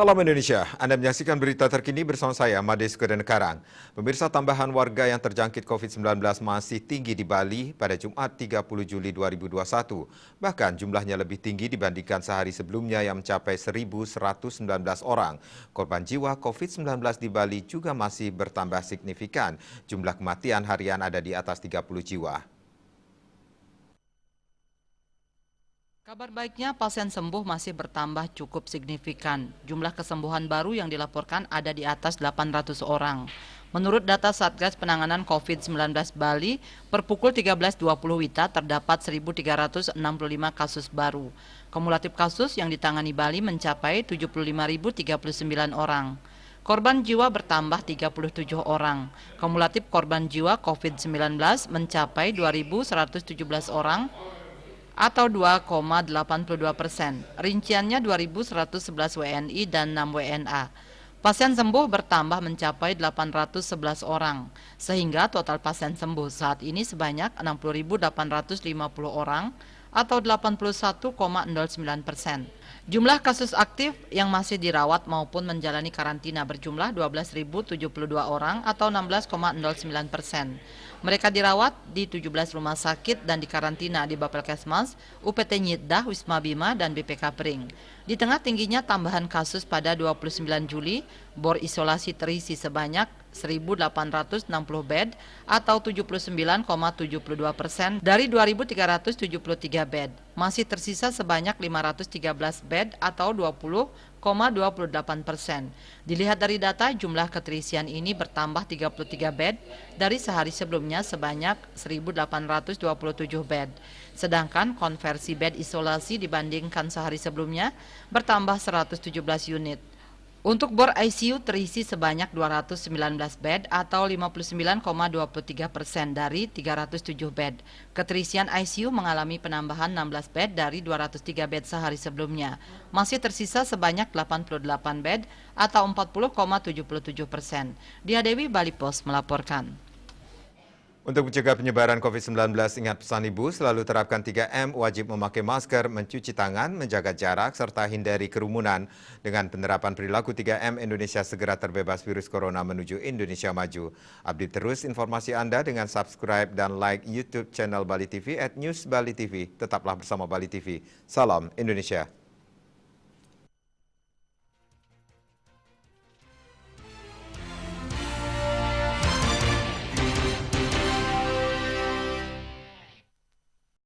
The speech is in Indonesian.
Salam Indonesia, Anda menyaksikan berita terkini bersama saya, Mades Kudenkarang. Pemirsa, tambahan warga yang terjangkit COVID-19 masih tinggi di Bali pada Jumat 30 Juli 2021. Bahkan jumlahnya lebih tinggi dibandingkan sehari sebelumnya yang mencapai 1.119 orang. Korban jiwa COVID-19 di Bali juga masih bertambah signifikan. Jumlah kematian harian ada di atas 30 jiwa. Kabar baiknya, pasien sembuh masih bertambah cukup signifikan. Jumlah kesembuhan baru yang dilaporkan ada di atas 800 orang. Menurut data Satgas Penanganan COVID-19 Bali, per pukul 13.20 WITA terdapat 1.365 kasus baru. Kumulatif kasus yang ditangani Bali mencapai 75.039 orang. Korban jiwa bertambah 37 orang. Kumulatif korban jiwa COVID-19 mencapai 2.117 orang, atau 2,82%. Rinciannya 2.111 WNI dan 6 WNA. Pasien sembuh bertambah mencapai 811 orang, sehingga total pasien sembuh saat ini sebanyak 60.850 orang atau 81,09%. Jumlah kasus aktif yang masih dirawat maupun menjalani karantina berjumlah 12.072 orang atau 16,09%. Mereka dirawat di 17 rumah sakit dan dikarantina di Bapelkesmas, UPT Nyiddah, Wisma Bima, dan BPK Pring. Di tengah tingginya tambahan kasus pada 29 Juli, bor isolasi terisi sebanyak 1.860 bed atau 79,72% dari 2.373 bed. Masih tersisa sebanyak 513 bed atau 20,28%. Dilihat dari data, jumlah keterisian ini bertambah 33 bed dari sehari sebelumnya sebanyak 1.827 bed. Sedangkan konversi bed isolasi dibandingkan sehari sebelumnya bertambah 117 unit. Untuk bor ICU terisi sebanyak 219 bed atau 59,23% dari 307 bed. Keterisian ICU mengalami penambahan 16 bed dari 203 bed sehari sebelumnya. Masih tersisa sebanyak 88 bed atau 40,77%. Dia Dewi, Bali Pos melaporkan. Untuk mencegah penyebaran COVID-19, ingat pesan Ibu, selalu terapkan 3M, wajib memakai masker, mencuci tangan, menjaga jarak, serta hindari kerumunan. Dengan penerapan perilaku 3M, Indonesia segera terbebas virus corona menuju Indonesia maju. Update terus informasi Anda dengan subscribe dan like YouTube channel Bali TV @newsbalitv. Tetaplah bersama Bali TV. Salam Indonesia.